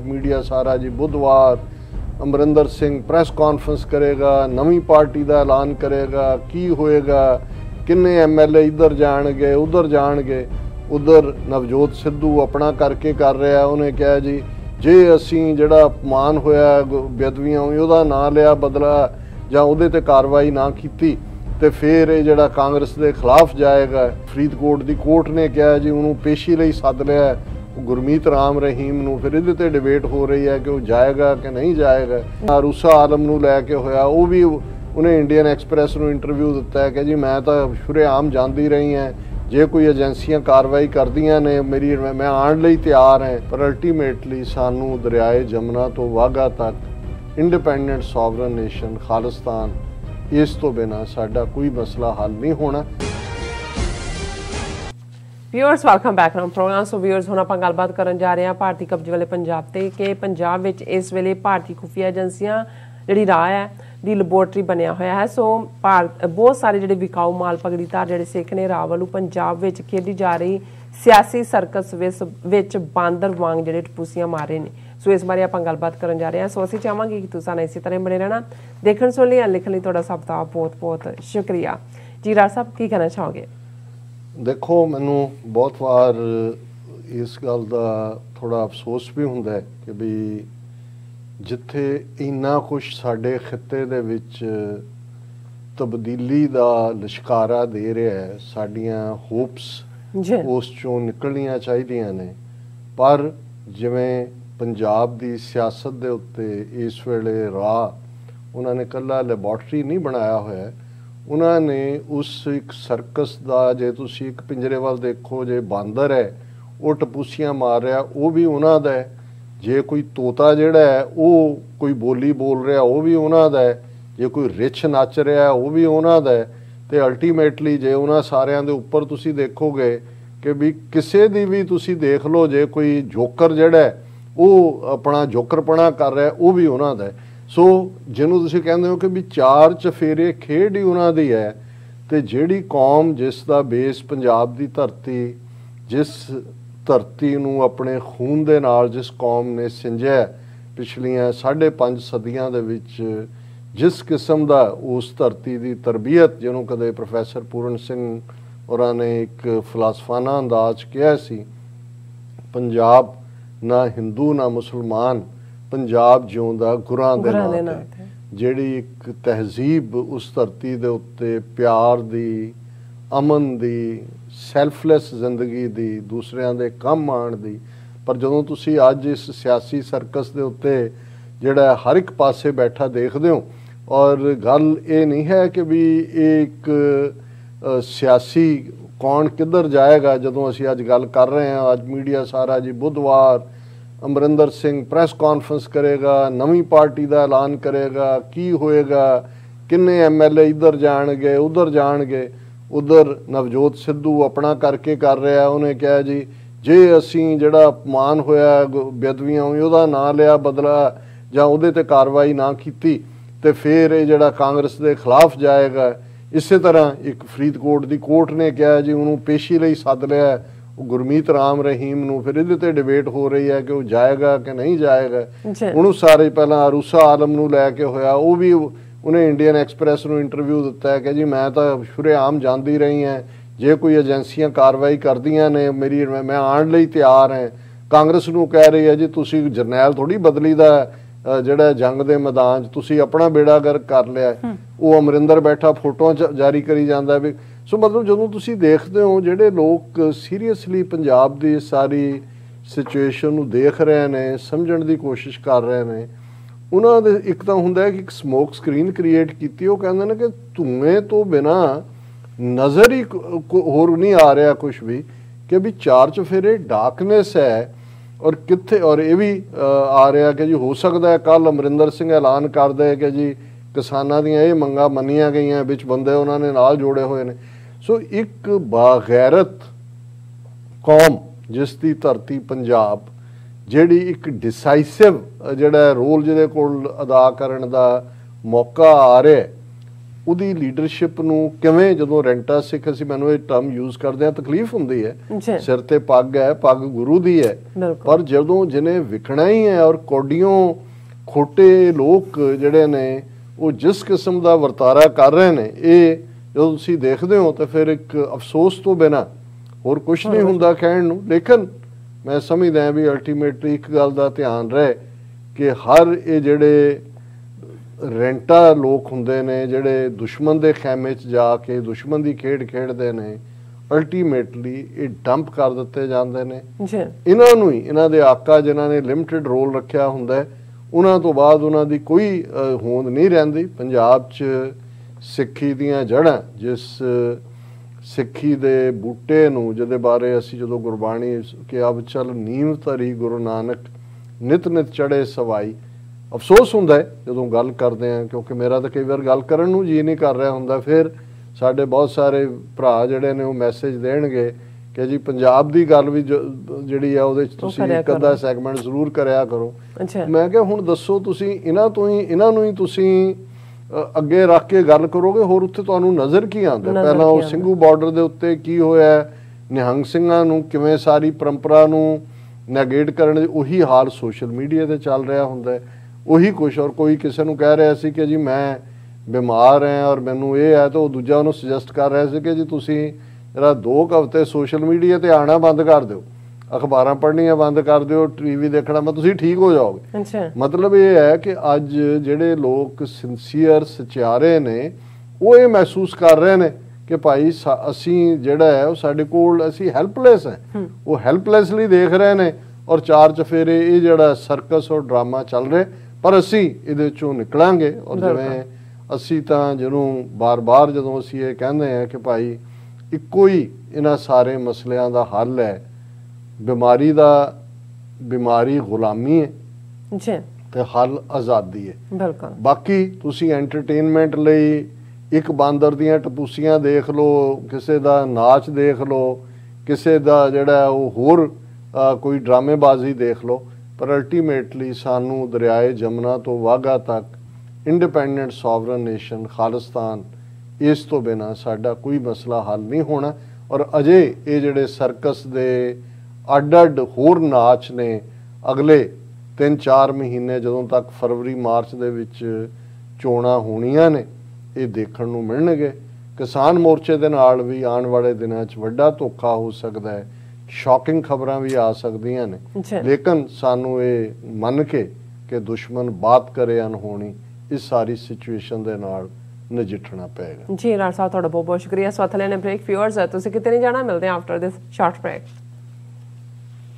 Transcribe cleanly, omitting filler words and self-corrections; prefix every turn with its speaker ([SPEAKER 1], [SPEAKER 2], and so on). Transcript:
[SPEAKER 1] Media सारा जी बुधवार Amarinder Singh press conference करेगा, नवी पार्टी का ऐलान करेगा, की होएगा, किन्ने MLA इधर जाणगे उधर जाणगे। उधर नवजोत सिद्धू अपना करके कर रहा, उन्हें कहा जी जे असीं जिहड़ा अपमान होया बेदवियां उहदा ना लिया बदला जां उहदे ते कार्रवाई ना कीती तो फिर ये जिहड़ा कांग्रेस के खिलाफ जाएगा। फरीदकोट की कोर्ट ने कहा जी उन्होंने पेशी लई सद लिया गुरमीत राम रहीम नूं, फिर इहदे ते डिबेट हो रही है कि वो जाएगा कि नहीं जाएगा। रूसा आलम नूं लैके होया, वो भी उन्हें इंडियन एक्सप्रैस नूं इंटरव्यू दिता है कि जी मैं तो शुरेआम जाती रही हैं, जे कोई एजेंसियां कार्रवाई करदियां ने मेरी मैं आने लई तैयार है। पर अल्टीमेटली सानू दरियाए जमुना तो वाघा तक इंडिपेंडेंट सॉवरन नेशन खालिस्तान इस तो बिना साडा कोई मसला हल नहीं होना।
[SPEAKER 2] Viewers welcome back on program. So viewers हुण आपां गलबात करन जा रहे हैं भारती कब्जे वाले पंजाब ते कि पंजाब विच इस वेले भारती खुफिया एजेंसियां जिहड़ी राह है दी लैबोरेटरी बनया होया है। सो बहुत सारे जिहड़े विकाऊ माल पगड़ीधार जिहड़े सिख ने राह वालू पंजाब विच खेडी जा रही सियासी सर्कस विच बांदर वांग जिहड़े टपूसियां मारे ने। सो इस बारे आपां गलबात करन जा रहे हैं। सो असीं चाहांगे कि तुसां ने इसी तरह बने रहना। देखण सुण लई लिखण लई तुहाडा सब दा बहुत बहुत शुक्रिया जी। राज साहब की कहना चाहोगे?
[SPEAKER 1] देखो मैनू बहुत बार इस गल का थोड़ा अफसोस भी हुंदा है कि भी जिथे इन्ना कुछ साडे खिते दे विच तब्दीली दा लिशकारा दे रहा है, साडियां होप्स उस चों निकलनियां चाहिदियां ने, पर जिवें पंजाब दी सियासत दे उत्ते इस वेले राह उन्होंने कला लैबोरेटरी नहीं बनाया होया, उन्होंने उस एक सर्कस का जे तुसी एक पिंजरे वाल देखो जे बांदर है वो टपूसियां मार रहा वो भी उन्हों का है, जे कोई तोता जिहड़ा है वो कोई बोली बोल रहा वो भी उन्हों का है, जे कोई रिछ नच रहा है वो भी उन्हों का है। तो अल्टीमेटली जे उन्होंने सारिਆਂ ਦੇ ਉੱਪਰ ਤੁਸੀਂ देखोगे कि भी किसी दी भी ਤੁਸੀਂ देख लो जे कोई जोकर जिहड़ा है वो अपना जोकरपना कर रहा वो भी उन्हों का है। सो जिन्हों तुसीं कहंदे हो कि भी चार चफेरे खेड ही उन्हों दी है। तो जिहड़ी कौम जिस दा बेस पंजाब दी धरती, जिस धरती नूं अपने खून दे नाल जिस कौम ने सिंजिया पिछलियां 5.5 सदियां दे विच, जिस किस्म का उस धरती की तरबीयत जिन्हों कदे प्रोफैसर पूरन सिंह होरां ने एक फिलासफाना अंदाज किया सी, पंजाब ना हिंदू ना मुसलमान, पंजाब जिउंदा गुरां दे नाल है। जिहड़ी एक तहजीब उस धरती दे उत्ते प्यार दी, अमन दी, सैल्फलैस जिंदगी दी, दूसरिਆਂ दे कम आण दी, पर जदों तुसीं अज इस सियासी सर्कस दे उत्ते जिहड़ा हर एक पासे बैठा देखदे हो, और गल ये नहीं है कि भी एक सियासी कौन किधर जाएगा। जदों असीं अज गल कर रहे हैं, अज मीडिया सारा जी बुधवार अमरिंदर सिंह प्रैस कॉन्फ्रेंस करेगा, नवी पार्टी का ऐलान करेगा, की होएगा, किन्ने MLA इधर जाणगे उधर जाणगे। उधर नवजोत सिद्धू अपना करके कर रहा, उन्हें कहा जी जे असीं जिहड़ा अपमान होया बेदवियां उहदा ना लिया बदला जां उहदे ते कार्रवाई ना कीती तो फिर ये जिहड़ा कांग्रेस के खिलाफ जाएगा। इस तरह एक फरीदकोट की कोर्ट ने कहा जी उन्होंने पेशी लई सद लिया गुरमीत राम रहीम नूं, फिर इहदे ते डिबेट हो रही है कि वो जाएगा कि नहीं जाएगा। उन्होंने सारे पहला रूसा आलम नूं लैके होया, वो भी उन्हें इंडियन एक्सप्रैस नूं इंटरव्यू दिता है कि जी मैं तो शुरेआम जाती रही हैं, जे कोई एजेंसियां कार्रवाई करदियां ने मेरी मैं आने लई तैयार है। कांग्रेस नूं कह रही है जी तुसीं जरनैल थोड़ी बदली दा जिहड़ा जंग दे मैदान तुसीं अपना बेड़ा गर्क कर लिया, वो अमरिंदर बैठा फोटो जारी करी जाता भी। सो मतलब जदों तुसीं देखदे हो जिहड़े लोग सीरीयसली पंजाब दी सारी सिचुएशन नूं देख रहे ने, समझण दी कोशिश कर रहे ने, उन्हां दे एक तां हुंदा है कि एक समोक स्क्रीन क्रिएट कीती, वो कहंदे ने कि धुएं तो बिना नज़र ही होर नहीं आ रहा कुछ भी, कि भी चार चफेरे डार्कनेस है। और कित्थे और ये भी आ रहा कि जी हो सकता है कल अमरिंदर सिंह ऐलान कर दे कि जी किसानां दियां ये मंगां मन्नियां गईयां, विच बंदे उन्होंने नाल जोड़े हुए ने। सो एक बागैरत कौम जिसकी धरती पंजाब, जिहड़ी एक डिसाइसिव जिहड़ा रोल जिहदे कोल अदा करन दा मौका आ रहा है, ਉਹਦੀ ਲੀਡਰਸ਼ਿਪ ਨੂੰ ਕਿਵੇਂ, ਜਦੋਂ ਰੈਂਟਾ ਸਿੱਖ ਅਸੀਂ ਮੈਨੂੰ ਇਹ ਟਰਮ ਯੂਜ਼ ਕਰਦੇ ਆ ਤਕਲੀਫ ਹੁੰਦੀ ਹੈ, ਸਿਰ ਤੇ ਪੱਗ ਹੈ, ਪੱਗ ਗੁਰੂ ਦੀ ਹੈ, ਪਰ ਜਦੋਂ ਜਿਹਨੇ ਵਿਕਣਾ ਹੀ ਹੈ ਔਰ ਕੋਡੀਆਂ ਖੋਟੇ ਲੋਕ ਜਿਹੜੇ ਨੇ ਉਹ ਜਿਸ ਕਿਸਮ ਦਾ ਵਰਤਾਰਾ ਕਰ ਰਹੇ ਨੇ, ਇਹ ਜਦੋਂ ਤੁਸੀਂ ਦੇਖਦੇ ਹੋ ਤਾਂ ਫਿਰ ਇੱਕ ਅਫਸੋਸ ਤੋਂ ਬਿਨਾਂ ਹੋਰ ਕੁਝ ਨਹੀਂ ਹੁੰਦਾ ਕਹਿਣ ਨੂੰ। ਲੇਕਿਨ ਮੈਂ ਸਮਝਦਾ ਵੀ ਅਲਟੀਮੇਟਲੀ ਇੱਕ ਗੱਲ ਦਾ ਧਿਆਨ ਰਹੇ ਕਿ ਹਰ ਇਹ ਜਿਹੜੇ ਰੈਂਟਾ ਲੋਕ ਹੁੰਦੇ ਨੇ, ਜਿਹੜੇ ਦੁਸ਼ਮਣ ਦੇ ਖੈਮੇ 'ਚ ਜਾ ਕੇ ਦੁਸ਼ਮਣ ਦੀ ਖੇਡ ਖੇਡਦੇ ਨੇ, ਅਲਟੀਮੇਟਲੀ ਇਹ ਡੰਪ ਕਰ ਦਿੱਤੇ ਜਾਂਦੇ ਨੇ। ਇਹਨਾਂ ਨੂੰ ਹੀ, ਇਹਨਾਂ ਦੇ ਆਕਾ ਜਿਨ੍ਹਾਂ ਨੇ ਲਿਮਟਿਡ ਰੋਲ ਰੱਖਿਆ ਹੁੰਦਾ, ਉਹਨਾਂ ਤੋਂ ਬਾਅਦ ਉਹਨਾਂ ਦੀ ਕੋਈ ਹੋਂਦ ਨਹੀਂ ਰਹਿੰਦੀ। ਪੰਜਾਬ 'ਚ ਸਿੱਖੀ ਦੀਆਂ ਜੜ੍ਹਾਂ, ਜਿਸ ਸਿੱਖੀ ਦੇ ਬੂਟੇ ਨੂੰ ਜਿਹਦੇ ਬਾਰੇ ਅਸੀਂ ਜਦੋਂ ਗੁਰਬਾਣੀ ਕਿ ਅਬ ਚਲ ਨੀਂਵ ਧਰੀ ਗੁਰੂ ਨਾਨਕ ਨਿਤ ਨਿਤ ਚੜ੍ਹੇ ਸਵਾਈ, ਅਫਸੋਸ ਹੁੰਦਾ ਹੈ ਜਦੋਂ ਗੱਲ ਕਰਦੇ ਹਾਂ, ਕਿਉਂਕਿ ਮੇਰਾ ਤਾਂ ਕਈ ਵਾਰ ਗੱਲ ਕਰਨ ਨੂੰ ਜੀ ਨਹੀਂ ਕਰ ਰਿਹਾ ਹੁੰਦਾ। ਫਿਰ ਸਾਡੇ ਬਹੁਤ ਸਾਰੇ ਭਰਾ ਜਿਹੜੇ ਨੇ ਉਹ ਮੈਸੇਜ ਦੇਣਗੇ ਕਿ ਜੀ ਪੰਜਾਬ ਦੀ ਗੱਲ ਵੀ ਜਿਹੜੀ ਆ ਉਹਦੇ 'ਚ ਤੁਸੀਂ ਇੱਕ ਅੱਧਾ ਸੈਗਮੈਂਟ ਜ਼ਰੂਰ ਕਰਿਆ ਕਰੋ। ਮੈਂ ਕਿਹਾ ਹੁਣ ਦੱਸੋ ਤੁਸੀਂ ਇਹਨਾਂ ਨੂੰ ਹੀ ਤੁਸੀਂ ਅੱਗੇ ਰੱਖ ਕੇ ਗੱਲ ਕਰੋਗੇ, ਹੋਰ ਉੱਥੇ ਤੁਹਾਨੂੰ ਨਜ਼ਰ ਕੀ ਆਉਂਦਾ? ਪਹਿਲਾਂ ਉਹ ਸਿੰਘੂ ਬਾਰਡਰ ਦੇ ਉੱਤੇ ਕੀ ਹੋਇਆ, ਨਿਹੰਗ ਸਿੰਘਾਂ ਨੂੰ ਕਿਵੇਂ ਸਾਰੀ ਪਰੰਪਰਾ ਨੂੰ ਨੈਗੇਟ ਕਰਨ, ਉਹੀ ਹਾਲ ਸੋਸ਼ਲ ਮੀਡੀਆ ਤੇ ਚੱਲ ਰਿਹਾ ਹੁੰਦਾ ਹੈ, ਉਹੀ ਕੁਛ। ਔਰ ਕੋਈ ਕਿਸੇ ਨੂੰ ਕਹਿ ਰਿਹਾ ਸੀ ਕਿ ਜੀ ਮੈਂ ਬਿਮਾਰ ਹਾਂ ਔਰ ਮੈਨੂੰ ਇਹ ਹੈ, ਤਾਂ ਉਹ ਦੂਜਾ ਉਹਨੂੰ ਸੁਜੈਸਟ ਕਰ ਰਿਹਾ ਸੀ ਕਿ ਜੀ ਤੁਸੀਂ ਜਰਾ 2 ਹਫ਼ਤੇ ਸੋਸ਼ਲ ਮੀਡੀਆ ਤੇ ਆਉਣਾ ਬੰਦ ਕਰ ਦਿਓ, ਅਖਬਾਰਾਂ ਪੜ੍ਹਨੀਆਂ ਬੰਦ ਕਰ ਦਿਓ, ਟੀਵੀ ਦੇਖਣਾ, ਮੈਂ ਤੁਸੀਂ ਠੀਕ ਹੋ ਜਾਓਗੇ। ਮਤਲਬ ਇਹ ਹੈ ਕਿ ਅੱਜ ਜਿਹੜੇ ਲੋਕ ਸਿੰਸੀਅਰ ਸਚਿਆਰੇ ਨੇ ਉਹ ਇਹ ਮਹਿਸੂਸ ਕਰ ਰਹੇ ਨੇ ਕਿ ਭਾਈ ਅਸੀਂ ਜਿਹੜਾ ਹੈ ਉਹ ਸਾਡੇ ਕੋਲ ਅਸੀਂ ਹੈਲਪਲੈਸ ਹੈ, ਉਹ ਹੈਲਪਲੈਸਲੀ ਦੇਖ ਰਹੇ ਨੇ ਔਰ 4 ਚਫੇਰੇ ਇਹ ਜਿਹੜਾ ਸਰਕਸ ਔਰ ਡਰਾਮਾ ਚੱਲ ਰਿਹਾ, ਪਰ ਅਸੀਂ ਇਹਦੇ ਚੋਂ ਨਿਕਲਾਂਗੇ। ਔਰ ਜਿਵੇਂ ਅਸੀਂ ਤਾਂ ਜਿਹਨੂੰ ਬਾਰ-ਬਾਰ ਜਦੋਂ ਅਸੀਂ ਇਹ ਕਹਿੰਦੇ ਹਾਂ ਕਿ ਭਾਈ ਇੱਕੋ ਹੀ ਇਹਨਾਂ ਸਾਰੇ ਮਸਲਿਆਂ ਦਾ ਹੱਲ ਹੈ, ਬਿਮਾਰੀ ਗੁਲਾਮੀ ਹੈ ਤੇ ਹੱਲ ਆਜ਼ਾਦੀ ਹੈ। ਬਾਕੀ ਤੁਸੀਂ ਐਂਟਰਟੇਨਮੈਂਟ ਲਈ ਇੱਕ ਬਾਂਦਰ ਦੀਆਂ ਟਪੂਸੀਆਂ ਦੇਖ ਲਓ, ਕਿਸੇ ਦਾ ਨਾਚ ਦੇਖ ਲਓ, ਕਿਸੇ ਦਾ ਜਿਹੜਾ ਉਹ ਹੋਰ ਕੋਈ ਡਰਾਮੇਬਾਜ਼ੀ ਦੇਖ ਲਓ, ਪਰ ਅਲਟੀਮੇਟਲੀ ਸਾਨੂੰ ਦਰਿਆਏ ਜਮਨਾ ਤੋਂ ਵਾਘਾ ਤੱਕ ਇੰਡੀਪੈਂਡੈਂਟ ਸੋਵਰਨ ਨੇਸ਼ਨ ਖਾਲਿਸਤਾਨ, ਇਸ ਤੋਂ ਬਿਨਾਂ ਸਾਡਾ ਕੋਈ ਮਸਲਾ ਹੱਲ ਨਹੀਂ ਹੋਣਾ। ਔਰ ਅਜੇ ਇਹ ਜਿਹੜੇ ਸਰਕਸ ਦੇ ਅੱਡ-ਅੱਡ ਹੋਰ ਨਾਚ ਨੇ, ਅਗਲੇ 3-4 ਮਹੀਨੇ ਜਦੋਂ ਤੱਕ ਫਰਵਰੀ ਮਾਰਚ ਦੇ ਵਿੱਚ ਚੋਣਾਂ ਹੋਣੀਆਂ ਨੇ, ਇਹ ਦੇਖਣ ਨੂੰ ਮਿਲਣਗੇ। ਕਿਸਾਨ ਮੋਰਚੇ ਦੇ ਨਾਲ ਵੀ ਆਉਣ ਵਾਲੇ ਦਿਨਾਂ 'ਚ ਵੱਡਾ ਧੋਖਾ ਹੋ ਸਕਦਾ ਹੈ, ਸ਼ੌਕਿੰਗ ਖਬਰਾਂ ਵੀ ਆ ਸਕਦੀਆਂ ਨੇ, ਲੇਕਿਨ ਸਾਨੂੰ ਇਹ ਮੰਨ ਕੇ ਕਿ ਦੁਸ਼ਮਣ ਬਾਤ ਕਰੇ ਅਨਹੋਣੀ, ਇਸ ਸਾਰੀ ਸਿਚੁਏਸ਼ਨ ਦੇ ਨਾਲ ਨਜਿੱਠਣਾ ਪਏਗਾ।
[SPEAKER 2] ਜੀ ਰਾਣਾ ਸਾਹਿਬ, ਤੁਹਾਡਾ ਬਹੁਤ ਬਹੁਤ ਸ਼ੁਕਰੀਆ। ਸੋ ਅਥਲੇ ਨੇ ਬ੍ਰੇਕ, ਵਿਊਅਰਸ ਤੁਸੀਂ ਕਿਤੇ ਨਹੀਂ ਜਾਣਾ, ਮਿਲਦੇ ਹਾਂ ਆਫਟਰ ਦਿਸ ਸ਼ਾਰਟ ਬ੍ਰੇਕ।